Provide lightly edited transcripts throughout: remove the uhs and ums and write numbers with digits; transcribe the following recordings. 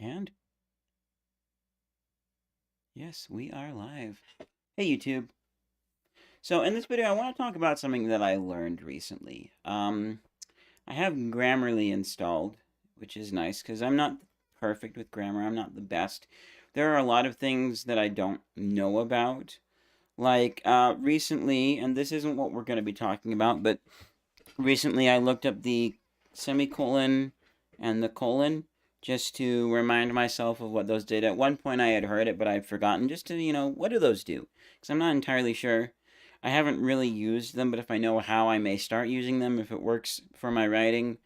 And yes, we are live. Hey YouTube. So in this video I want to talk about something that I learned recently. I have Grammarly installed, which is nice because I'm not perfect with grammar. I'm not the best. There are a lot of things that I don't know about. Like recently, and this isn't what we're going to be talking about, but recently I looked up the semicolon and the colon just to remind myself of what those did. At one point I had heard it, but I'd forgotten just to, what do those do? Because I'm not entirely sure. I haven't really used them, but if I know how, I may start using them if it works for my writing.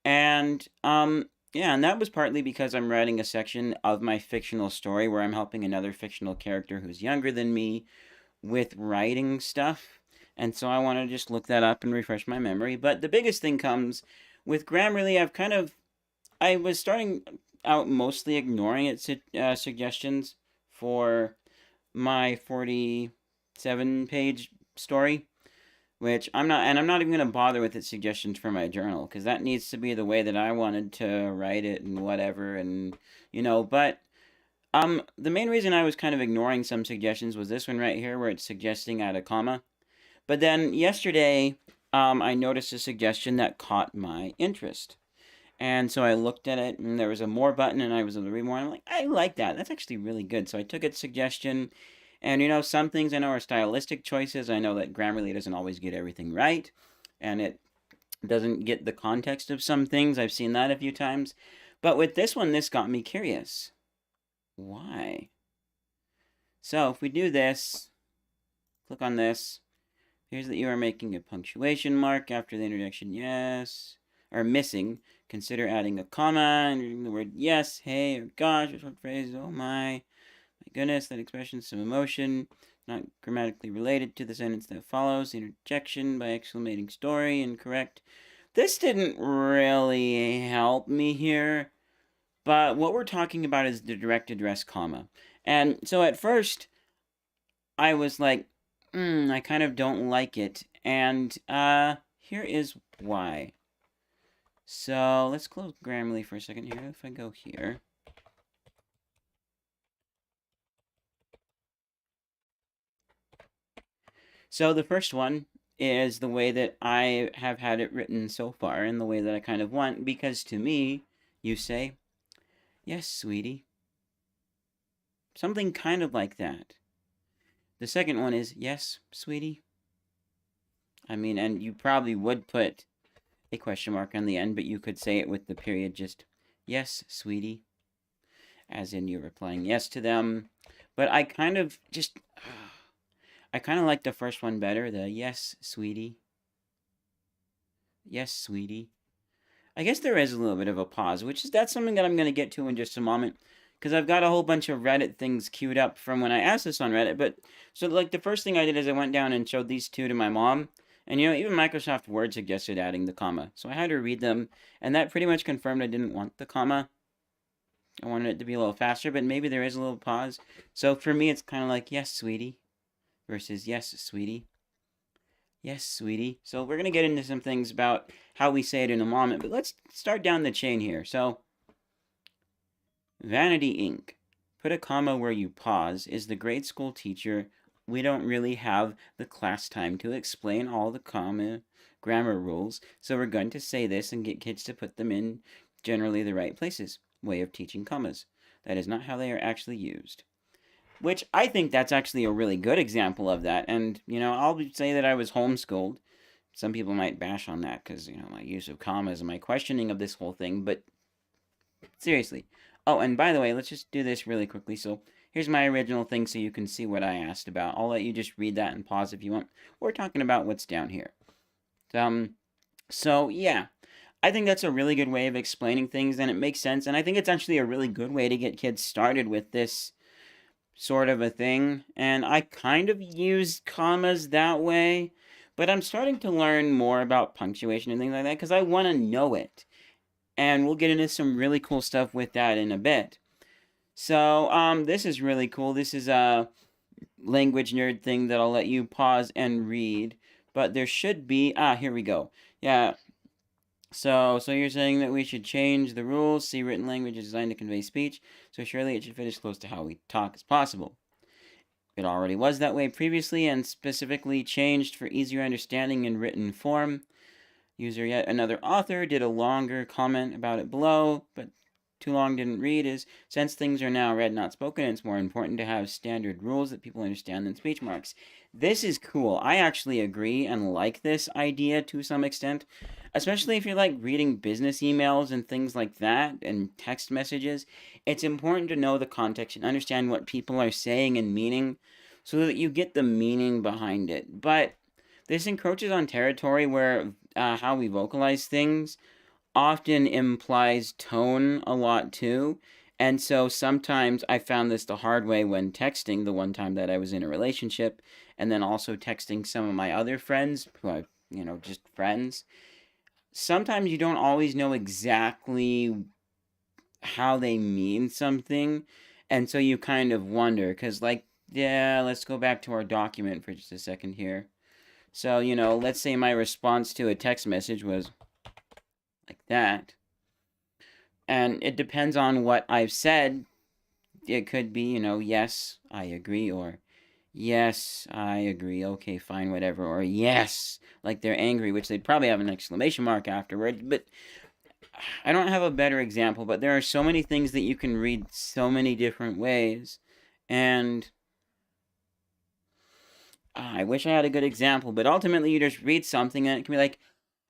And, yeah, and that was partly because I'm writing a section of my fictional story where I'm helping another fictional character who's younger than me with writing stuff. And so I want to just look that up and refresh my memory. But the biggest thing comes with Grammarly. I was starting out mostly ignoring its suggestions for my 47-page story, which I'm not even going to bother with its suggestions for my journal because that needs to be the way that I wanted to write it and whatever. But the main reason I was kind of ignoring some suggestions was this one right here, where it's suggesting add a comma. But then yesterday, I noticed a suggestion that caught my interest. And so I looked at it, and there was a more button, and I was able to read more. And I'm like, I like that. That's actually really good. So I took its suggestion. And some things I know are stylistic choices. I know that Grammarly doesn't always get everything right, and it doesn't get the context of some things. I've seen that a few times. But with this one, this got me curious. Why? So if we do this, click on this. Here's that you are making a punctuation mark after the interjection yes, or missing. Consider adding a comma and reading the word yes, hey, or gosh, or short phrase, oh my goodness, that expression some emotion, not grammatically related to the sentence that follows. The interjection by exclamating story incorrect. This didn't really help me here, but what we're talking about is the direct address comma. And so at first, I was like, I kind of don't like it. And here is why. So let's close Grammarly for a second here. If I go here. So the first one is the way that I have had it written so far, and the way that I kind of want, because to me, you say, yes, sweetie. Something kind of like that. The second one is, yes, sweetie. I mean, and you probably would put a question mark on the end, but you could say it with the period just, yes, sweetie, as in you're replying yes to them. But I kind of just, I kind of like the first one better, the yes, sweetie. Yes, sweetie. I guess there is a little bit of a pause, that's something that I'm going to get to in just a moment. Because I've got a whole bunch of Reddit things queued up from when I asked this on Reddit. But, so like the first thing I did is I went down and showed these two to my mom. And even Microsoft Word suggested adding the comma. So I had her read them, and that pretty much confirmed I didn't want the comma. I wanted it to be a little faster, but maybe there is a little pause. So for me, it's kind of like, yes, sweetie, versus yes, sweetie. Yes, sweetie. So we're going to get into some things about how we say it in a moment, but let's start down the chain here. So, Vanity Inc. Put a comma where you pause is the grade school teacher. We don't really have the class time to explain all the grammar rules, so we're going to say this and get kids to put them in generally the right places. Way of teaching commas. That is not how they are actually used. Which I think that's actually a really good example of that. And, I'll say that I was homeschooled. Some people might bash on that because, my use of commas and my questioning of this whole thing, but seriously. Oh, and by the way, let's just do this really quickly. So here's my original thing so you can see what I asked about. I'll let you just read that and pause if you want. We're talking about what's down here. So yeah, I think that's a really good way of explaining things, and it makes sense. And I think it's actually a really good way to get kids started with this sort of a thing. And I kind of use commas that way, but I'm starting to learn more about punctuation and things like that because I want to know it. And we'll get into some really cool stuff with that in a bit. So, this is really cool. This is a language nerd thing that I'll let you pause and read. But there should be, here we go. Yeah, So you're saying that we should change the rules, see written language is designed to convey speech, so surely it should fit as close to how we talk as possible. It already was that way previously and specifically changed for easier understanding in written form. User yet another author did a longer comment about it below, but too long didn't read is since things are now read not spoken, it's more important to have standard rules that people understand than speech marks. This is cool. I actually agree and like this idea to some extent, especially if you're like reading business emails and things like that and text messages. It's important to know the context and understand what people are saying and meaning so that you get the meaning behind it. But this encroaches on territory where how we vocalize things often implies tone a lot too. And so sometimes I found this the hard way when texting the one time that I was in a relationship, and then also texting some of my other friends, who I, just friends. Sometimes you don't always know exactly how they mean something. And so you kind of wonder, because, like, yeah, let's go back to our document for just a second here. So, let's say my response to a text message was like that. And it depends on what I've said. It could be, yes, I agree, or yes, I agree, okay, fine, whatever, or yes, like they're angry, which they'd probably have an exclamation mark afterward. But I don't have a better example, but there are so many things that you can read so many different ways. And I wish I had a good example, but ultimately you just read something and it can be like,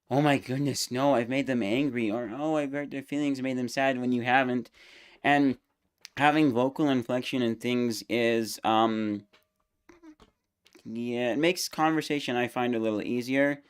oh my goodness, no, I've made them angry, or oh, I've hurt their feelings and made them sad when you haven't. And having vocal inflection and things is, yeah, it makes conversation, I find, a little easier.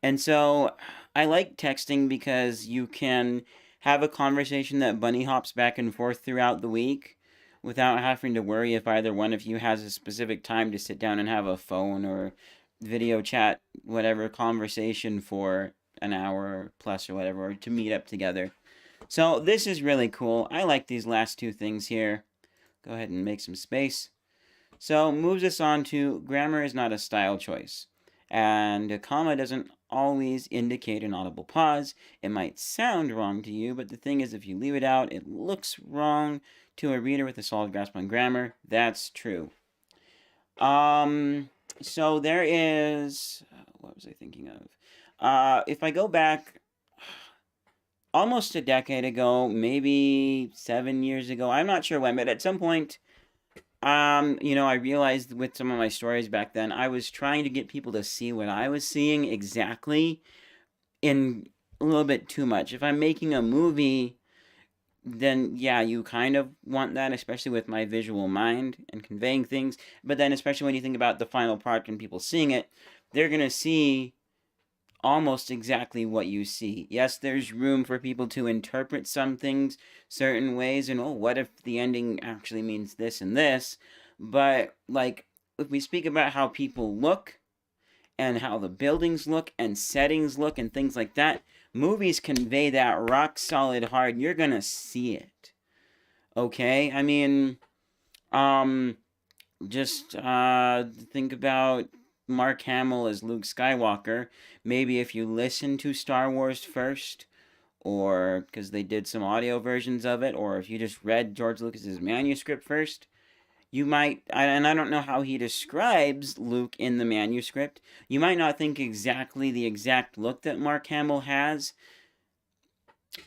And so I like texting because you can have a conversation that bunny hops back and forth throughout the week without having to worry if either one of you has a specific time to sit down and have a phone or video chat, whatever conversation for an hour plus or whatever, or to meet up together. So this is really cool. I like these last two things here. Go ahead and make some space. So moves us on to grammar is not a style choice. And a comma doesn't always indicate an audible pause. It might sound wrong to you, but the thing is, if you leave it out, it looks wrong to a reader with a solid grasp on grammar. That's true. So there is, what was I thinking of? If I go back almost a decade ago, maybe 7 years ago, I'm not sure when, but at some point, I realized with some of my stories back then, I was trying to get people to see what I was seeing exactly in a little bit too much. If I'm making a movie, then yeah, you kind of want that, especially with my visual mind and conveying things. But then, especially when you think about the final product and people seeing it, they're gonna see almost exactly what you see. Yes, there's room for people to interpret some things certain ways, and oh, what if the ending actually means this and this? But, like, if we speak about how people look and how the buildings look and settings look and things like that, movies convey that rock solid hard. You're gonna see it. Okay? I mean, um, just think about Mark Hamill as Luke Skywalker. Maybe if you listen to Star Wars first, or because they did some audio versions of it, or if you just read George Lucas's manuscript first, you might, and I don't know how he describes Luke in the manuscript, you might not think exactly the exact look that Mark Hamill has,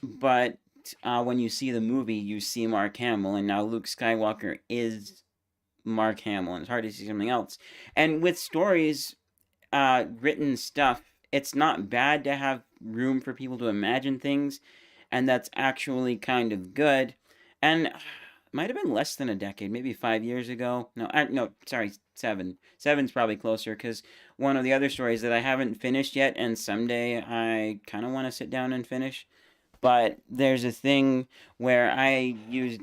but when you see the movie, you see Mark Hamill, and now Luke Skywalker is Mark Hamill, and it's hard to see something else. And with stories, written stuff, it's not bad to have room for people to imagine things, and that's actually kind of good. And might have been less than a decade, maybe 5 years ago. No, sorry, 7. Seven's probably closer because one of the other stories that I haven't finished yet, and someday I kind of want to sit down and finish. But there's a thing where I used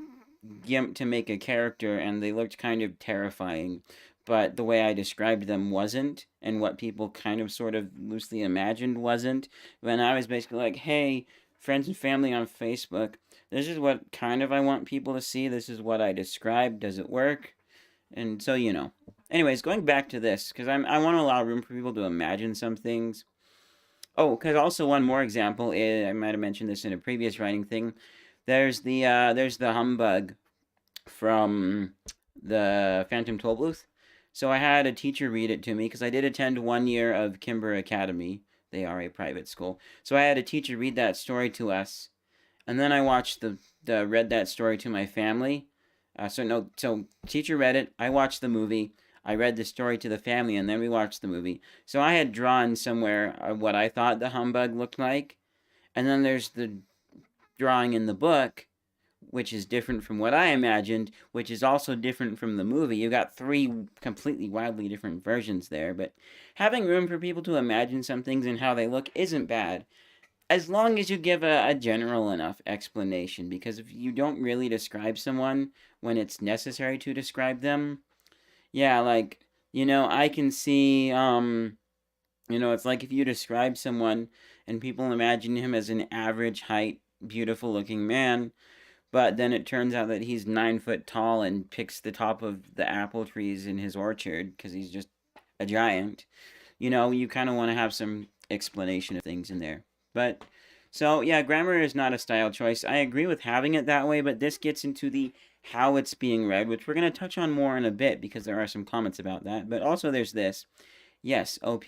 GIMP to make a character, and they looked kind of terrifying. But the way I described them wasn't, and what people kind of sort of loosely imagined wasn't. When I was basically like, hey, friends and family on Facebook, this is what kind of I want people to see. This is what I described. Does it work? And so, Anyways, going back to this, because I want to allow room for people to imagine some things. Oh, because also one more example is, I might have mentioned this in a previous writing thing. There's the humbug from the Phantom Toll Booth. So I had a teacher read it to me because I did attend 1 year of Kimber Academy. They are a private school. So I had a teacher read that story to us, and then I watched the read that story to my family. So teacher read it. I watched the movie. I read the story to the family, and then we watched the movie. So I had drawn somewhere what I thought the humbug looked like, and then there's the drawing in the book, which is different from what I imagined, which is also different from the movie. You got three completely wildly different versions there, but having room for people to imagine some things and how they look isn't bad. As long as you give a general enough explanation, because if you don't really describe someone when it's necessary to describe them, yeah, like, I can see, it's like if you describe someone and people imagine him as an average height, beautiful looking man, but then it turns out that he's 9 foot tall and picks the top of the apple trees in his orchard because he's just a giant. You kind of want to have some explanation of things in there. But so yeah, grammar is not a style choice. I agree with having it that way, but this gets into the how it's being read, which we're going to touch on more in a bit because there are some comments about that. But also there's this. Yes, OP,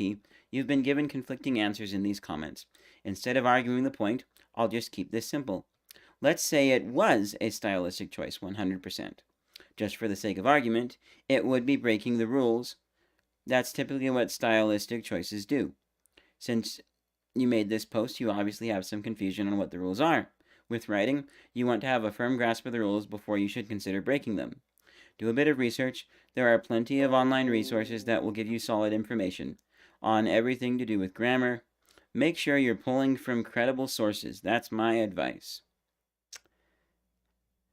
you've been given conflicting answers in these comments. Instead of arguing the point, I'll just keep this simple. Let's say it was a stylistic choice 100%. Just for the sake of argument, it would be breaking the rules. That's typically what stylistic choices do. Since you made this post, you obviously have some confusion on what the rules are. With writing, you want to have a firm grasp of the rules before you should consider breaking them. Do a bit of research. There are plenty of online resources that will give you solid information on everything to do with grammar. Make sure you're pulling from credible sources. That's my advice.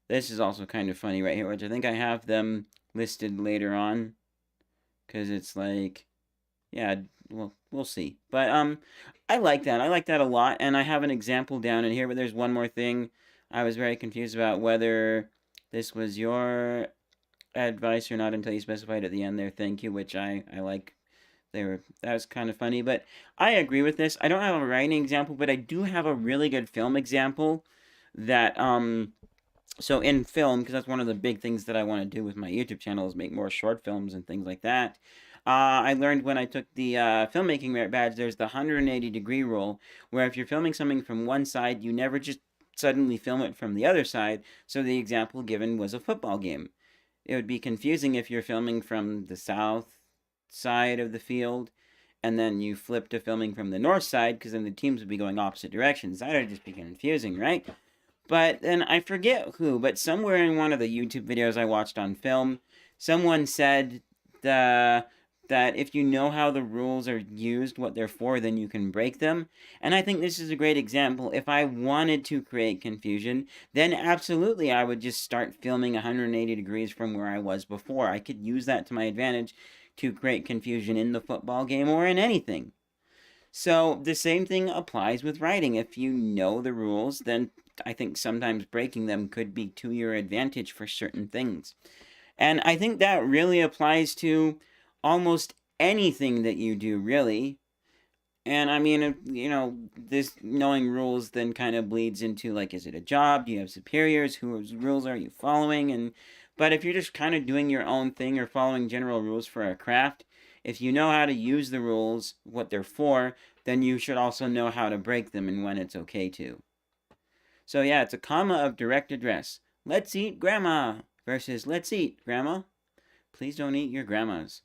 This is also kind of funny right here, which I think I have them listed later on. Because it's like, yeah, well, we'll see. But I like that. I like that a lot. And I have an example down in here, but there's one more thing. I was very confused about whether this was your advice or not until you specified at the end there, thank you, which I like. That was kind of funny, but I agree with this. I don't have a writing example, but I do have a really good film example that so in film, because that's one of the big things that I want to do with my YouTube channel is make more short films and things like that. I learned when I took the filmmaking merit badge, there's the 180-degree rule, where if you're filming something from one side, you never just suddenly film it from the other side. So the example given was a football game. It would be confusing if you're filming from the south side of the field and then you flip to filming from the north side, because then the teams would be going opposite directions. That would just be confusing, right? But then I forget who, but somewhere in one of the YouTube videos I watched on film, someone said that if you know how the rules are used, what they're for, then you can break them. And I think this is a great example. If I wanted to create confusion, then absolutely I would just start filming 180 degrees from where I was before. I could use that to my advantage to create confusion in the football game or in anything. So the same thing applies with writing. If you know the rules, then I think sometimes breaking them could be to your advantage for certain things. And I think that really applies to almost anything that you do, really. And I mean, this knowing rules then kind of bleeds into, like, is it a job? Do you have superiors? Whose rules are you following? But if you're just kind of doing your own thing or following general rules for a craft, if you know how to use the rules, what they're for, then you should also know how to break them and when it's okay to. So yeah, it's a comma of direct address. Let's eat grandma versus let's eat grandma. Please don't eat your grandmas.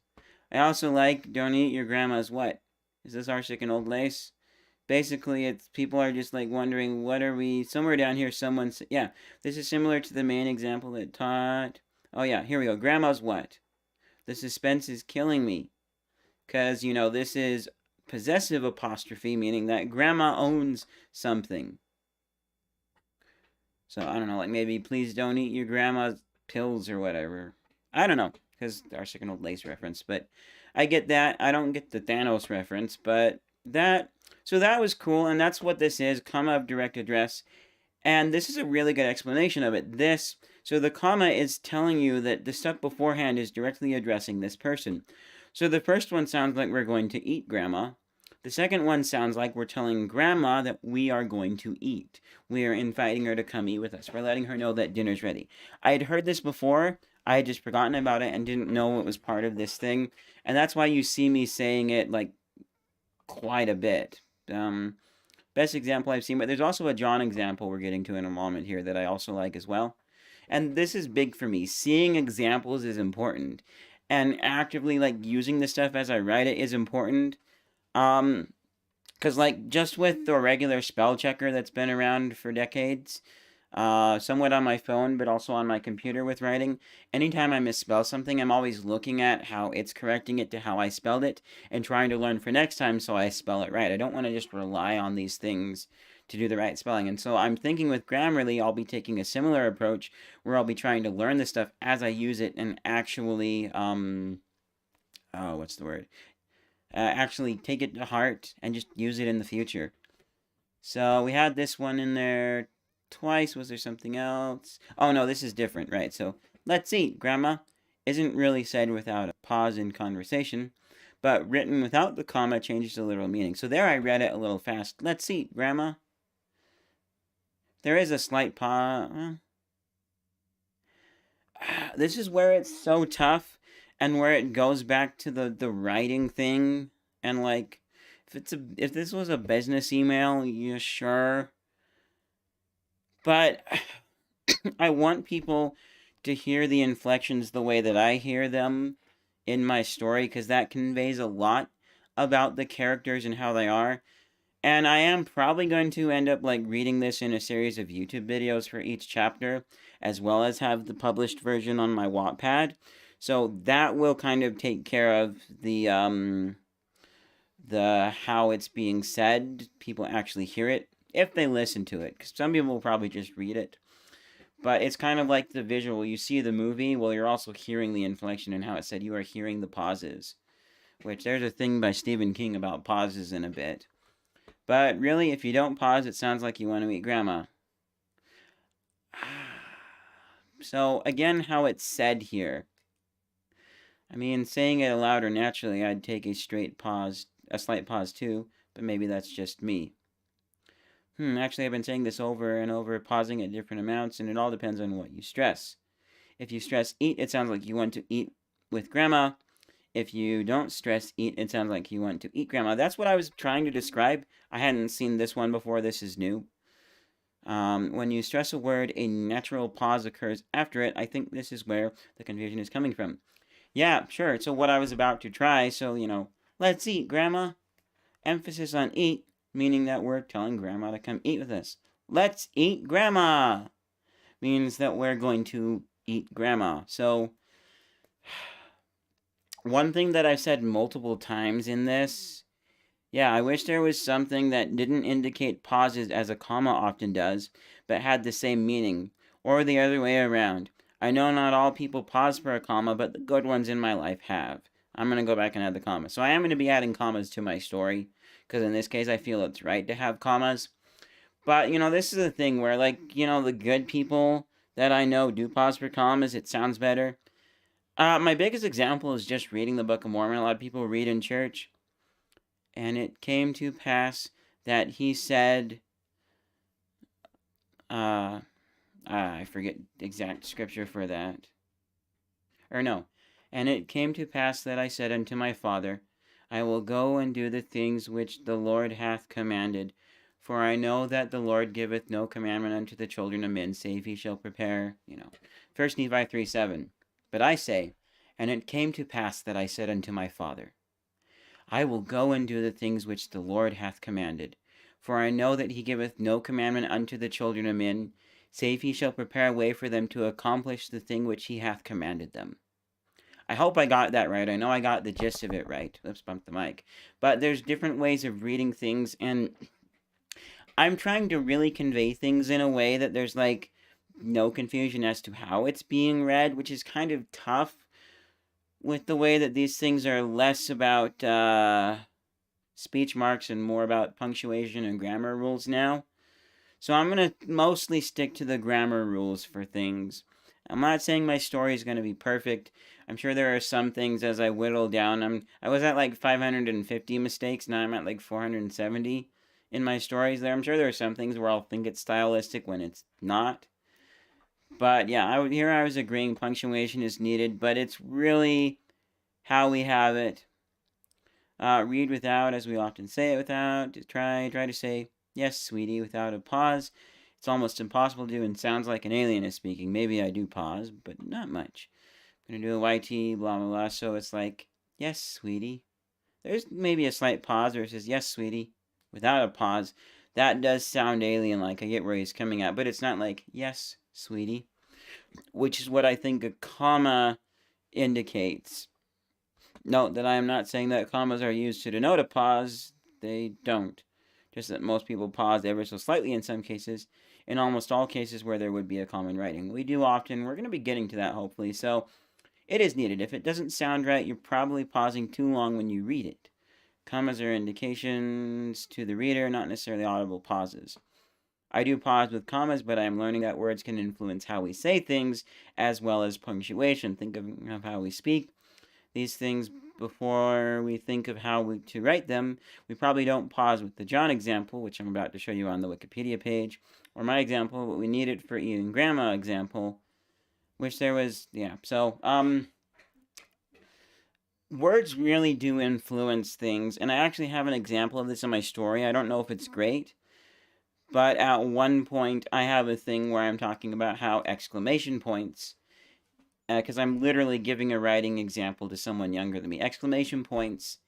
I also like don't eat your grandma's what? Is this Arsenic and Old Lace? Basically, it's people are just like wondering what are we, somewhere down here someone's, yeah, this is similar to the main example that taught, oh yeah, here we go, grandma's what? The suspense is killing me. Because, this is possessive apostrophe, meaning that grandma owns something. So, I don't know, like maybe please don't eat your grandma's pills or whatever. I don't know, because our second Old Lace reference, but I get that. I don't get the Thanos reference, but so that was cool, and that's what this is, comma of direct address. And this is a really good explanation of it. So the comma is telling you that the stuff beforehand is directly addressing this person. So the first one sounds like we're going to eat grandma. The second one sounds like we're telling Grandma that we are going to eat. We are inviting her to come eat with us. We're letting her know that dinner's ready. I had heard this before. I had just forgotten about it and didn't know it was part of this thing. And that's why you see me saying it like quite a bit. Best example I've seen, but there's also a John example we're getting to in a moment here that I also like as well. And this is big for me. Seeing examples is important. And actively like using the stuff as I write it is important. Because like just with the regular spell checker that's been around for decades, somewhat on my phone, but also on my computer with writing. Anytime I misspell something, I'm always looking at how it's correcting it to how I spelled it and trying to learn for next time so I spell it right. I don't want to just rely on these things to do the right spelling. And so I'm thinking with Grammarly, I'll be taking a similar approach where I'll be trying to learn the stuff as I use it and actually, what's the word? Actually take it to heart and just use it in the future. So we had this one in there twice. Was there something else? Oh no, this is different, right? So, let's eat, Grandma, isn't really said without a pause in conversation, but written without the comma changes the literal meaning. So there I read it a little fast. Let's eat, Grandma. There is a slight pause. This is where it's so tough and where it goes back to the writing thing and like if this was a business email, yeah, sure. But I want people to hear the inflections the way that I hear them in my story because that conveys a lot about the characters and how they are. And I am probably going to end up like reading this in a series of YouTube videos for each chapter, as well as have the published version on my Wattpad. So that will kind of take care of the how it's being said. People actually hear it if they listen to it, because some people will probably just read it. But it's kind of like the visual. You see the movie, well, you're also hearing the inflection and how it said you are hearing the pauses. Which there's a thing by Stephen King about pauses in a bit. But really, if you don't pause, it sounds like you want to eat Grandma. So, again, how it's said here. I mean, saying it aloud or naturally, I'd take a slight pause too, but maybe that's just me. Actually, I've been saying this over and over, pausing at different amounts, and it all depends on what you stress. If you stress eat, it sounds like you want to eat with Grandma. If you don't stress eat, it sounds like you want to eat Grandma. That's what I was trying to describe. I hadn't seen this one before. This is new. When you stress a word, a natural pause occurs after it. I think this is where the confusion is coming from. Yeah, sure. So what I was about to try, so, let's eat, Grandma. Emphasis on eat, meaning that we're telling Grandma to come eat with us. Let's eat, Grandma, means that we're going to eat Grandma. So, one thing that I've said multiple times in this, yeah, I wish there was something that didn't indicate pauses as a comma often does, but had the same meaning, or the other way around. I know not all people pause for a comma, but the good ones in my life have. I'm going to go back and add the comma. So I am going to be adding commas to my story, because in this case I feel it's right to have commas. But, this is a thing where, the good people that I know do pause for commas. It sounds better. My biggest example is just reading the Book of Mormon. A lot of people read in church. And it came to pass that he said, I forget the exact scripture for that. Or no. And it came to pass that I said unto my father, I will go and do the things which the Lord hath commanded. For I know that the Lord giveth no commandment unto the children of men, save he shall prepare, 1 Nephi 3:7. But I say, and it came to pass that I said unto my father, I will go and do the things which the Lord hath commanded. For I know that he giveth no commandment unto the children of men, save he shall prepare a way for them to accomplish the thing which he hath commanded them. I hope I got that right. I know I got the gist of it right. Let's bump the mic. But there's different ways of reading things, and I'm trying to really convey things in a way that there's, no confusion as to how it's being read, which is kind of tough with the way that these things are less about speech marks and more about punctuation and grammar rules now. So I'm going to mostly stick to the grammar rules for things. I'm not saying my story is going to be perfect. I'm sure there are some things as I whittle down. I was at like 550 mistakes. Now I'm at like 470 in my stories there. I'm sure there are some things where I'll think it's stylistic when it's not. But yeah, here I was agreeing punctuation is needed, but it's really how we have it. Read without, as we often say it without. Try to say yes, sweetie, without a pause. It's almost impossible to do and sounds like an alien is speaking. Maybe I do pause, but not much. I'm gonna do a YT, blah blah blah. So it's like, yes, sweetie. There's maybe a slight pause where it says yes, sweetie, without a pause. That does sound alien-like. I get where he's coming at, but it's not like yes, sweetie, which is what I think a comma indicates. Note that I am not saying that commas are used to denote a pause. They don't. Just that most people pause ever so slightly in some cases. In almost all cases where there would be a comma in writing. We do often. We're going to be getting to that, hopefully. So, it is needed. If it doesn't sound right, you're probably pausing too long when you read it. Commas are indications to the reader, not necessarily audible pauses. I do pause with commas, but I am learning that words can influence how we say things as well as punctuation. Think of how we speak. These things before we think of how to write them. We probably don't pause with the John example, which I'm about to show you on the Wikipedia page, or my example, but we need it for Ian Grandma example, which there was, yeah. So, words really do influence things, and I actually have an example of this in my story. I don't know if it's great, but at one point I have a thing where I'm talking about how exclamation points, because I'm literally giving a writing example to someone younger than me. Exclamation points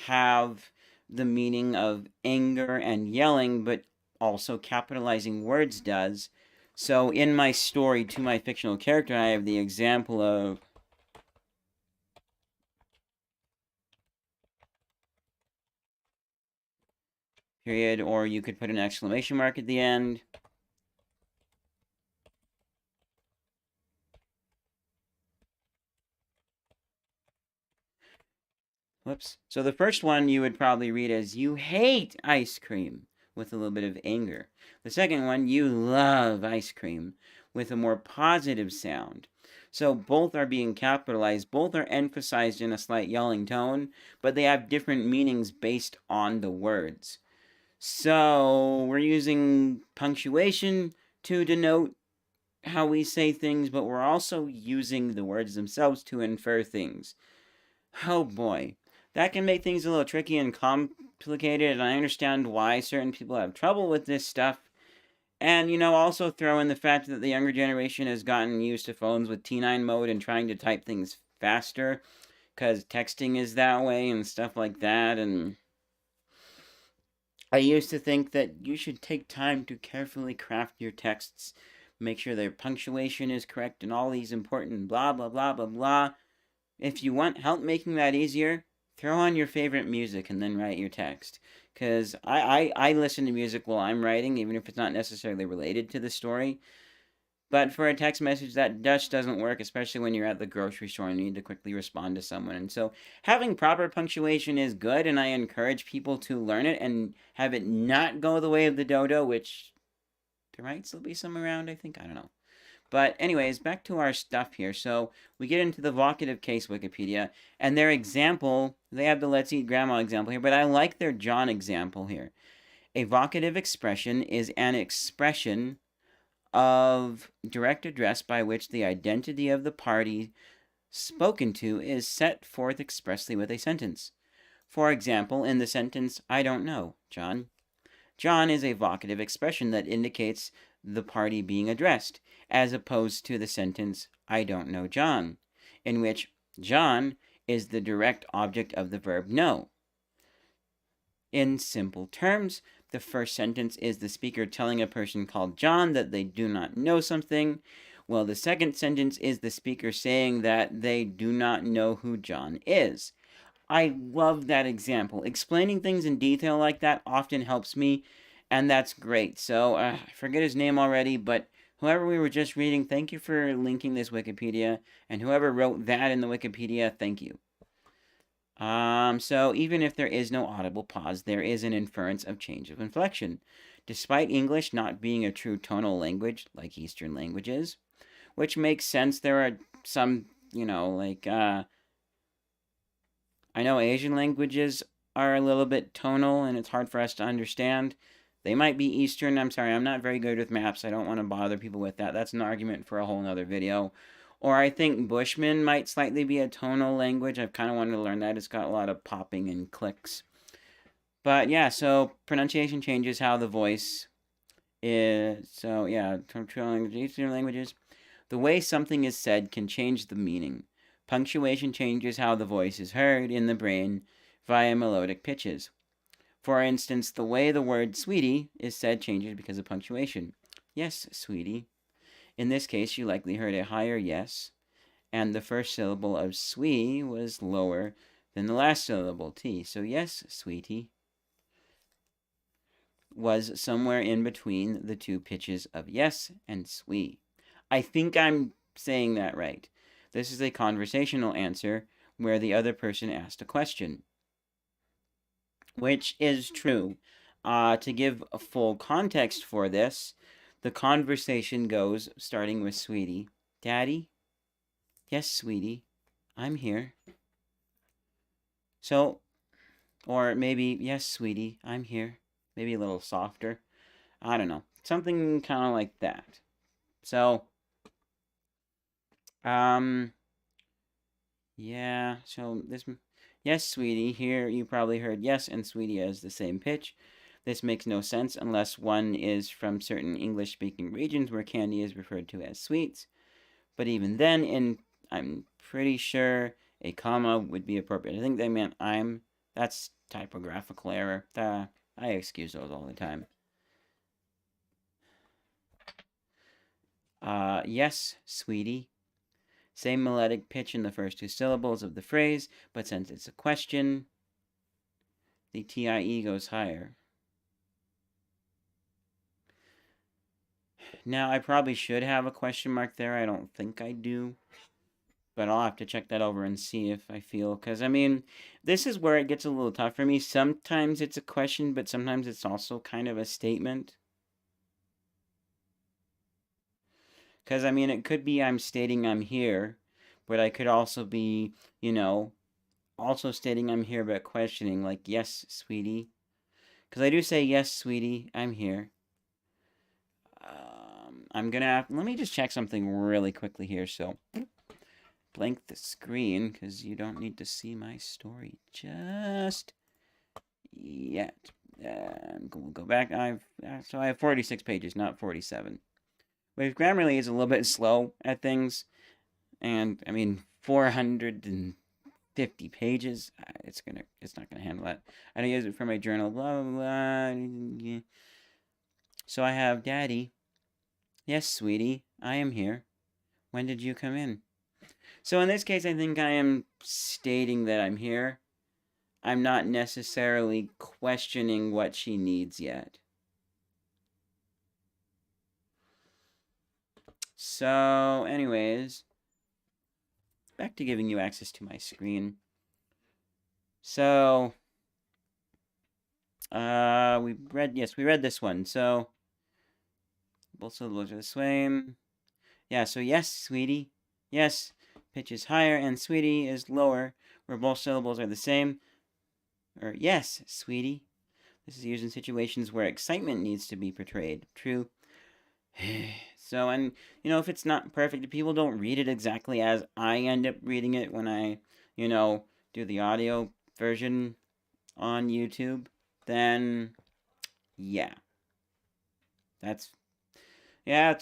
have the meaning of anger and yelling, but also capitalizing words does. So in my story to my fictional character, I have the example of period, or you could put an exclamation mark at the end. Whoops. So the first one you would probably read as you hate ice cream with a little bit of anger. The second one, you love ice cream with a more positive sound. So both are being capitalized, both are emphasized in a slight yelling tone, but they have different meanings based on the words. So we're using punctuation to denote how we say things, but we're also using the words themselves to infer things. Oh boy, that can make things a little tricky and complicated, and I understand why certain people have trouble with this stuff. And, also throw in the fact that the younger generation has gotten used to phones with T9 mode and trying to type things faster, because texting is that way and stuff like that, and I used to think that you should take time to carefully craft your texts, make sure their punctuation is correct, and all these important blah, blah, blah, blah, blah. If you want help making that easier, throw on your favorite music and then write your text. Because I listen to music while I'm writing, even if it's not necessarily related to the story. But for a text message, that just doesn't work, especially when you're at the grocery store and you need to quickly respond to someone. And so having proper punctuation is good, and I encourage people to learn it and have it not go the way of the dodo, which there might still be some around, I think. I don't know. But anyways, back to our stuff here. So we get into the vocative case Wikipedia, and their example, they have the let's eat grandma example here, but I like their John example here. A vocative expression is an expression of direct address by which the identity of the party spoken to is set forth expressly with a sentence. For example, in the sentence, I don't know, John. John is a vocative expression that indicates the party being addressed, as opposed to the sentence, I don't know John, in which John is the direct object of the verb know. In simple terms, the first sentence is the speaker telling a person called John that they do not know something, while the second sentence is the speaker saying that they do not know who John is. I love that example. Explaining things in detail like that often helps me, and that's great. So, I forget his name already, but whoever we were just reading, thank you for linking this Wikipedia, and whoever wrote that in the Wikipedia, thank you. So even if there is no audible pause, there is an inference of change of inflection. Despite English not being a true tonal language like Eastern languages, which makes sense. There are some, like, I know Asian languages are a little bit tonal and it's hard for us to understand. They might be Eastern. I'm sorry, I'm not very good with maps. I don't want to bother people with that. That's an argument for a whole nother video. Or I think Bushman might slightly be a tonal language. I've kind of wanted to learn that. It's got a lot of popping and clicks. But yeah, so pronunciation changes how the voice is. So yeah, Eastern languages. The way something is said can change the meaning. Punctuation changes how the voice is heard in the brain via melodic pitches. For instance, the way the word sweetie is said changes because of punctuation. Yes, sweetie. In this case, you likely heard a higher yes, and the first syllable of sweet was lower than the last syllable, T. So yes, sweetie was somewhere in between the two pitches of yes and sweet. I think I'm saying that right. This is a conversational answer where the other person asked a question, which is true. To give a full context for this, the conversation goes starting with sweetie. Daddy? Yes, sweetie. I'm here. So, or maybe, yes, sweetie, I'm here. Maybe a little softer. I don't know. Something kind of like that. So, yeah, so this, yes, sweetie, here you probably heard yes and sweetie as the same pitch. This makes no sense unless one is from certain English-speaking regions where candy is referred to as sweets. But even then, I'm pretty sure a comma would be appropriate. I think they meant I'm. That's typographical error. I excuse those all the time. Yes, sweetie. Same melodic pitch in the first two syllables of the phrase, but since it's a question, the TIE goes higher. Now, I probably should have a question mark there. I don't think I do. But I'll have to check that over and see if I feel. Because, I mean, this is where it gets a little tough for me. Sometimes it's a question, but sometimes it's also kind of a statement. Because, I mean, it could be I'm stating I'm here, but I could also be, also stating I'm here but questioning, like, yes, sweetie. Because I do say, yes, sweetie, I'm here. I'm going to let me just check something really quickly here. So, blank the screen, because you don't need to see my story just yet. We'll go back. So I have 46 pages, not 47. But Grammarly is a little bit slow at things. And, I mean, 450 pages, it's not gonna handle that. I don't use it for my journal, blah, blah, blah. So I have, Daddy. Yes, sweetie, I am here. When did you come in? So in this case, I think I am stating that I'm here. I'm not necessarily questioning what she needs yet. So, anyways, back to giving you access to my screen. So, we read this one. So, both syllables are the same. Yeah, so yes, sweetie. Yes, pitch is higher and sweetie is lower, where both syllables are the same. Or yes, sweetie. This is used in situations where excitement needs to be portrayed. True. So, and, if it's not perfect, if people don't read it exactly as I end up reading it when I, do the audio version on YouTube, then, yeah. It's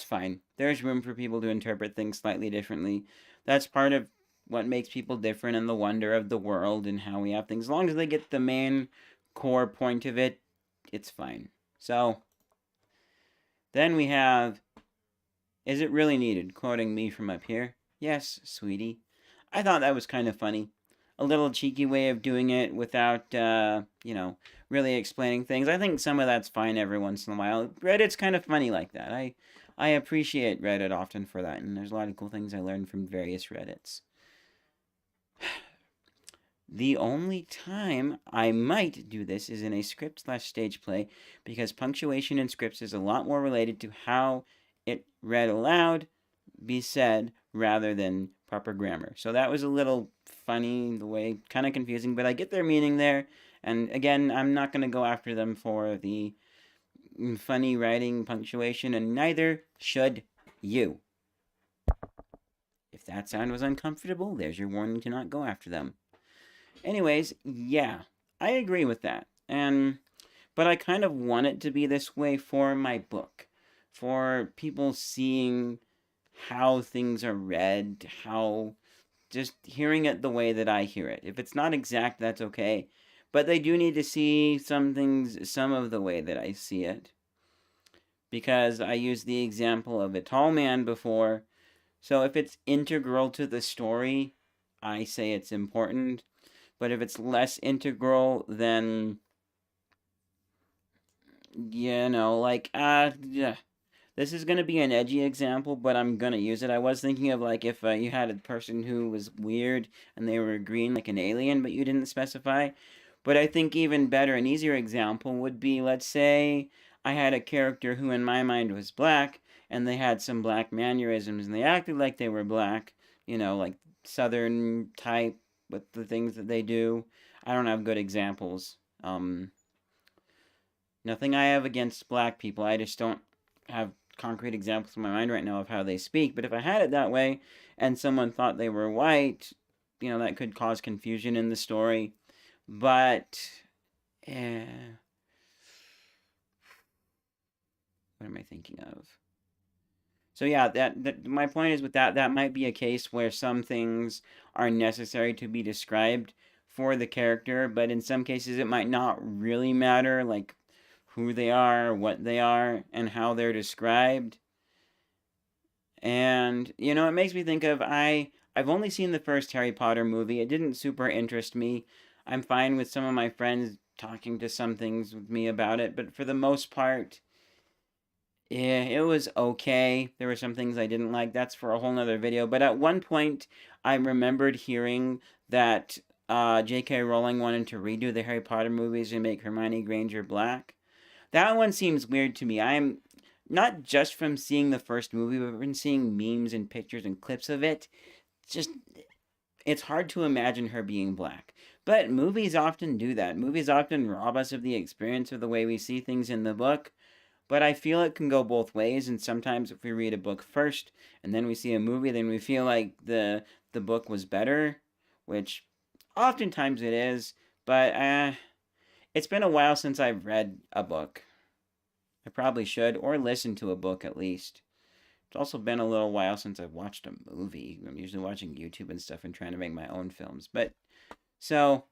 fine. There's room for people to interpret things slightly differently. That's part of what makes people different and the wonder of the world and how we have things. As long as they get the main core point of it, it's fine. So, then we have, is it really needed? Quoting me from up here. Yes, sweetie. I thought that was kind of funny. A little cheeky way of doing it without, really explaining things. I think some of that's fine every once in a while. Reddit's kind of funny like that. I appreciate Reddit often for that, and there's a lot of cool things I learned from various Reddits. The only time I might do this is in a script/stage play, because punctuation in scripts is a lot more related to how it read aloud be said rather than proper grammar. So that was a little funny, the way, kind of confusing, but I get their meaning there. And again, I'm not going to go after them for the funny writing punctuation, and neither should you. If that sound was uncomfortable, there's your warning to not go after them. Anyways, yeah, I agree with that. But I kind of want it to be this way for my book. For people seeing how things are read, how just hearing it the way that I hear it. If it's not exact, that's okay. But they do need to see some things, some of the way that I see it. Because I used the example of a tall man before. So if it's integral to the story, I say it's important. But if it's less integral, then, yeah. This is going to be an edgy example, but I'm going to use it. I was thinking of, like, if you had a person who was weird and they were green, like an alien, but you didn't specify. But I think even better, an easier example would be, let's say I had a character who in my mind was black, and they had some black mannerisms, and they acted like they were black, like southern type with the things that they do. I don't have good examples. Nothing I have against black people. I just don't have concrete examples in my mind right now of how they speak. But if I had it that way and someone thought they were white, that could cause confusion in the story. But, eh, what am I thinking of? So yeah, that my point is with that might be a case where some things are necessary to be described for the character, but in some cases it might not really matter, like who they are, what they are, and how they're described. And it makes me think of I've only seen the first Harry Potter movie. It didn't super interest me. I'm fine with some of my friends talking to some things with me about it, but for the most part, yeah, it was okay. There were some things I didn't like. That's for a whole nother video. But at one point, I remembered hearing that J.K. Rowling wanted to redo the Harry Potter movies and make Hermione Granger black. That one seems weird to me. I'm not just from seeing the first movie, but from seeing memes and pictures and clips of it. Just it's hard to imagine her being black. But movies often do that. Movies often rob us of the experience of the way we see things in the book. But I feel it can go both ways, and sometimes if we read a book first and then we see a movie, then we feel like the book was better, which oftentimes it is. But it's been a while since I've read a book. I probably should, or listen to a book at least. It's also been a little while since I've watched a movie. I'm usually watching YouTube and stuff and trying to make my own films. But, so,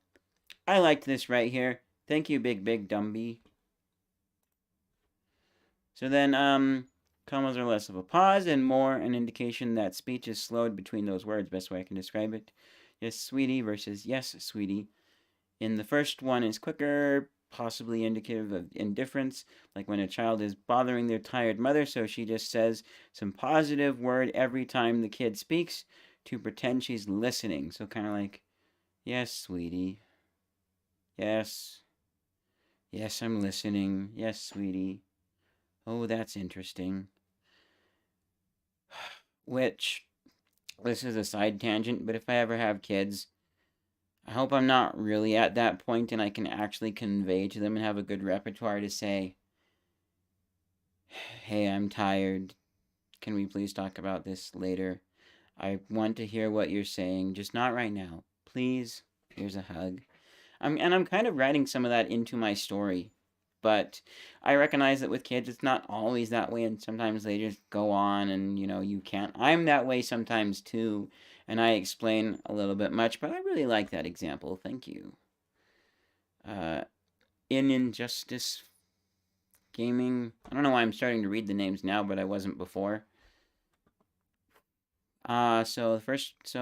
I liked this right here. Thank you, Big Dumby. So then, commas are less of a pause and more an indication that speech is slowed between those words. Best way I can describe it. Yes, sweetie versus yes, sweetie. In the first one is quicker, possibly indicative of indifference, like when a child is bothering their tired mother, so she just says some positive word every time the kid speaks to pretend she's listening. So kind of like, yes, sweetie. Yes. Yes, I'm listening. Yes, sweetie. Oh, that's interesting. Which, this is a side tangent, but if I ever have kids, I hope I'm not really at that point and I can actually convey to them and have a good repertoire to say, hey, I'm tired. Can we please talk about this later? I want to hear what you're saying, just not right now. Please, here's a hug. I'm kind of writing some of that into my story. But I recognize that with kids, it's not always that way, and sometimes they just go on, and you can't. I'm that way sometimes too, and I explain a little bit much, but I really like that example. Thank you. In Injustice Gaming. I don't know why I'm starting to read the names now, but I wasn't before. So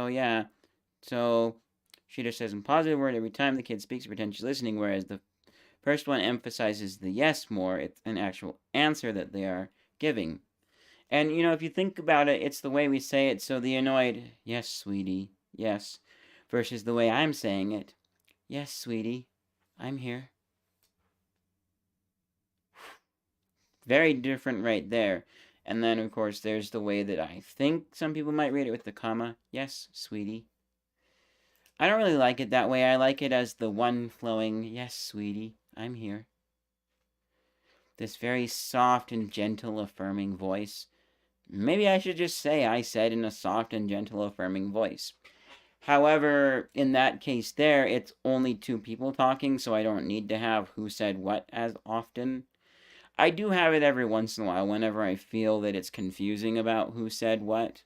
yeah. So she just says a positive word every time the kid speaks, pretend she's listening, whereas the first one emphasizes the yes more. It's an actual answer that they are giving. And, if you think about it, it's the way we say it. So the annoyed, yes, sweetie, yes, versus the way I'm saying it, yes, sweetie, I'm here. Very different right there. And then, of course, there's the way that I think some people might read it with the comma. Yes, sweetie. I don't really like it that way. I like it as the one flowing, yes, sweetie, I'm here. This very soft and gentle, affirming voice. Maybe I should just say I said in a soft and gentle, affirming voice. However, in that case there, it's only two people talking, so I don't need to have who said what as often. I do have it every once in a while whenever I feel that it's confusing about who said what.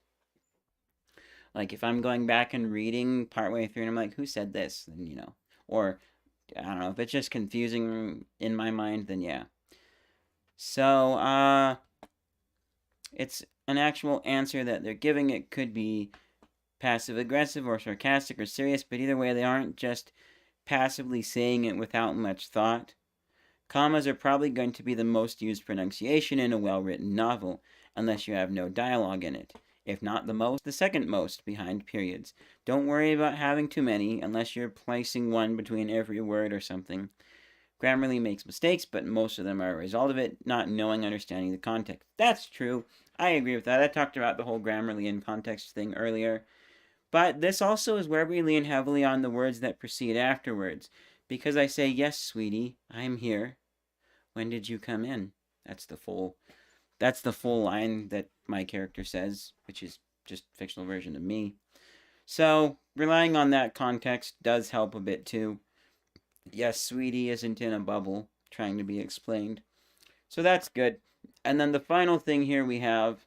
Like if I'm going back and reading partway through and I'm like, who said this? Then, or I don't know, if it's just confusing in my mind, then yeah. So, it's an actual answer that they're giving. It could be passive aggressive or sarcastic or serious, but either way, they aren't just passively saying it without much thought. Commas are probably going to be the most used pronunciation in a well-written novel, unless you have no dialogue in it. If not the most, the second most behind periods. Don't worry about having too many, unless you're placing one between every word or something. Grammarly makes mistakes, but most of them are a result of it not knowing, understanding the context. That's true. I agree with that. I talked about the whole Grammarly and context thing earlier. But this also is where we lean heavily on the words that proceed afterwards. Because I say, yes, sweetie, I'm here. When did you come in? That's the full line that my character says, which is just a fictional version of me. So, relying on that context does help a bit too. Yes, sweetie isn't in a bubble trying to be explained. So that's good. And then the final thing here we have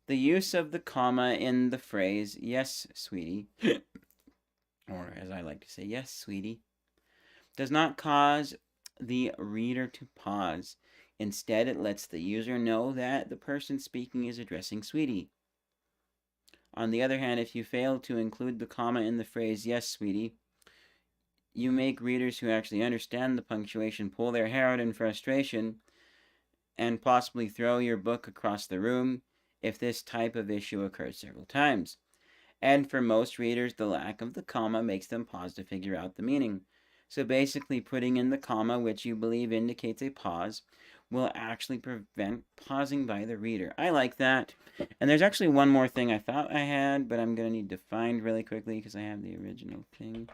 the use of the comma in the phrase, yes, sweetie, or as I like to say, yes, sweetie, does not cause the reader to pause. Instead, it lets the user know that the person speaking is addressing sweetie. On the other hand, if you fail to include the comma in the phrase, yes, sweetie, you make readers who actually understand the punctuation pull their hair out in frustration and possibly throw your book across the room if this type of issue occurs several times. And for most readers, the lack of the comma makes them pause to figure out the meaning. So basically, putting in the comma, which you believe indicates a pause, will actually prevent pausing by the reader. I like that. And there's actually one more thing I thought I had, but I'm going to need to find really quickly because I have the original thing.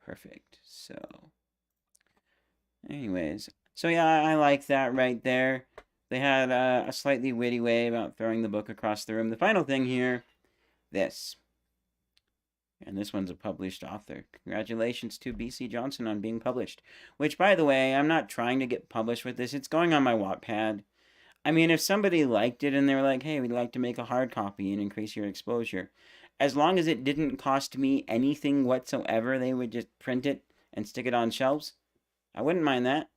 Perfect. So, anyways. So yeah, I like that right there. They had a slightly witty way about throwing the book across the room. The final thing here, this. And this one's a published author. Congratulations to B.C. Johnson on being published. Which, by the way, I'm not trying to get published with this. It's going on my Wattpad. I mean, if somebody liked it and they were like, hey, we'd like to make a hard copy and increase your exposure, as long as it didn't cost me anything whatsoever, they would just print it and stick it on shelves. I wouldn't mind that.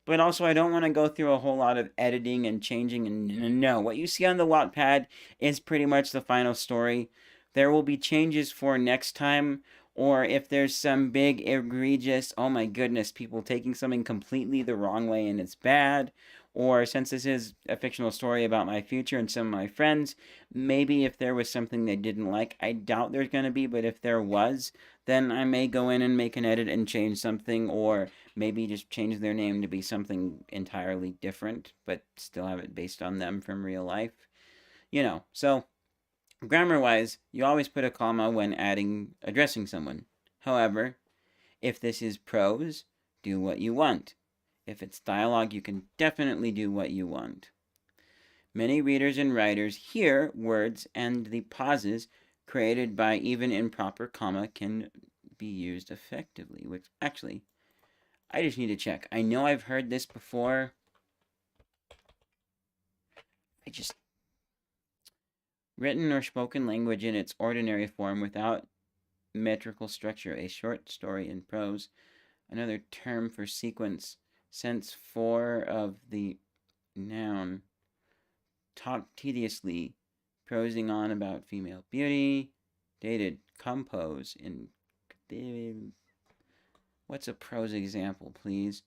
But also, I don't want to go through a whole lot of editing and changing. And no, what you see on the Wattpad is pretty much the final story. There will be changes for next time, or if there's some big egregious, oh my goodness, people taking something completely the wrong way and it's bad, or since this is a fictional story about my future and some of my friends, maybe if there was something they didn't like, I doubt there's going to be, but if there was, then I may go in and make an edit and change something, or maybe just change their name to be something entirely different, but still have it based on them from real life. So grammar-wise, you always put a comma when addressing someone. However, if this is prose, do what you want. If it's dialogue, you can definitely do what you want. Many readers and writers hear words and the pauses created by even improper comma can be used effectively, which actually, I just need to check. I know I've heard this before. Written or spoken language in its ordinary form without metrical structure, a short story in prose. Another term for sequence, sense 4 of the noun. Talk tediously, prosing on about female beauty. Dated, compose in. What's a prose example, please?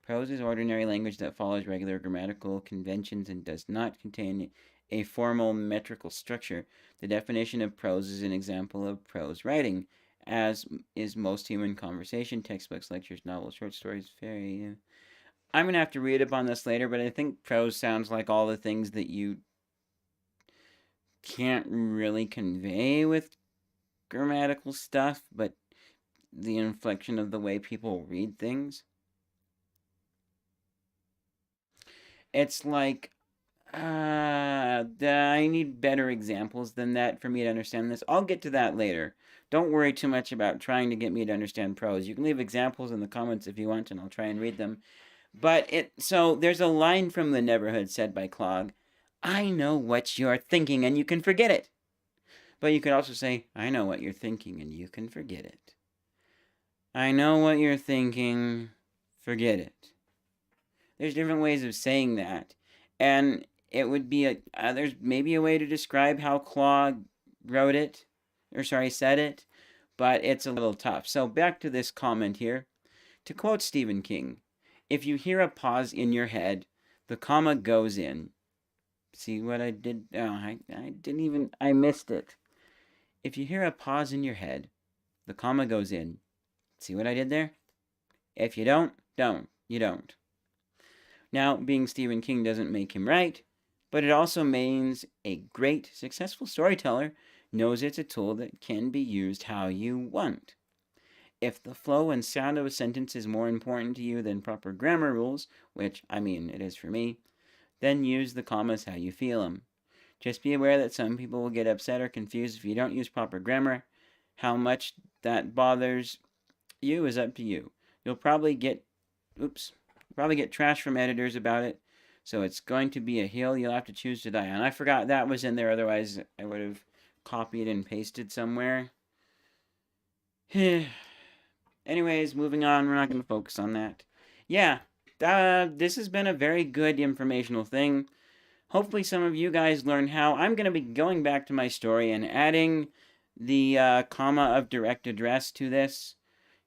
Prose is ordinary language that follows regular grammatical conventions and does not contain a formal metrical structure. The definition of prose is an example of prose writing. as is most human conversation, textbooks, lectures, novels, short stories, very... I'm going to have to read up on this later, but I think prose sounds like all the things that you can't really convey with grammatical stuff, but the inflection of the way people read things. It's like, I need better examples than that for me to understand this. I'll get to that later. Don't worry too much about trying to get me to understand prose. You can leave examples in the comments if you want, and I'll try and read them. But so there's a line from The Neverhood said by Clogg, "I know what you're thinking and you can forget it." But you could also say, "I know what you're thinking and you can forget it." I know what you're thinking, forget it. There's different ways of saying that. And it would be there's maybe a way to describe how Clogg wrote it, or sorry, said it, but it's a little tough. So back to this comment here. To quote Stephen King, "If you hear a pause in your head, the comma goes in." See what I did? Oh, I didn't even, I missed it. If you hear a pause in your head, the comma goes in. See what I did there? If you don't, you don't. Now, being Stephen King doesn't make him right, but it also means a great, successful storyteller knows it's a tool that can be used how you want. If the flow and sound of a sentence is more important to you than proper grammar rules, which, I mean, it is for me, then use the commas how you feel them. Just be aware that some people will get upset or confused if you don't use proper grammar. How much that bothers you is up to you. You'll probably get trash from editors about it, so it's going to be a hill you'll have to choose to die on. I forgot that was in there, otherwise I would have copied and pasted somewhere. Anyways, moving on, we're not going to focus on that. Yeah, this has been a very good informational thing. Hopefully some of you guys learn how. I'm going to be going back to my story and adding the comma of direct address to this,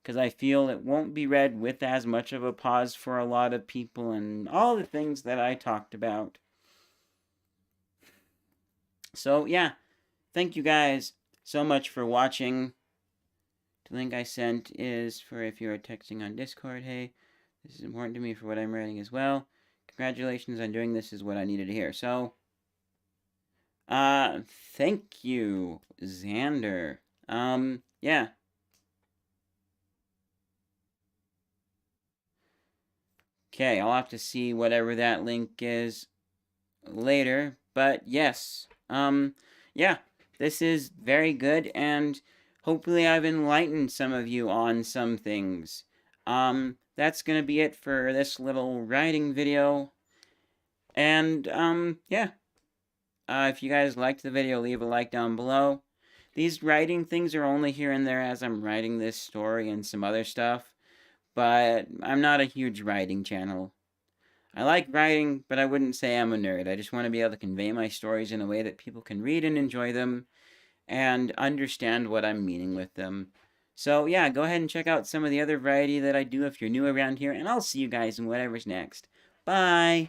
because I feel it won't be read with as much of a pause for a lot of people and all the things that I talked about. So, yeah, thank you guys so much for watching. The link I sent is for if you are texting on Discord. Hey, this is important to me for what I'm writing as well. Congratulations on doing this is what I needed to hear. So, thank you, Xander. Yeah. Okay, I'll have to see whatever that link is later. But yes, yeah, this is very good, and hopefully I've enlightened some of you on some things. That's gonna be it for this little writing video. And, yeah. If you guys liked the video, leave a like down below. These writing things are only here and there as I'm writing this story and some other stuff. But I'm not a huge writing channel. I like writing, but I wouldn't say I'm a nerd. I just want to be able to convey my stories in a way that people can read and enjoy them and understand what I'm meaning with them. So yeah, go ahead and check out some of the other variety that I do if you're new around here, and I'll see you guys in whatever's next. Bye!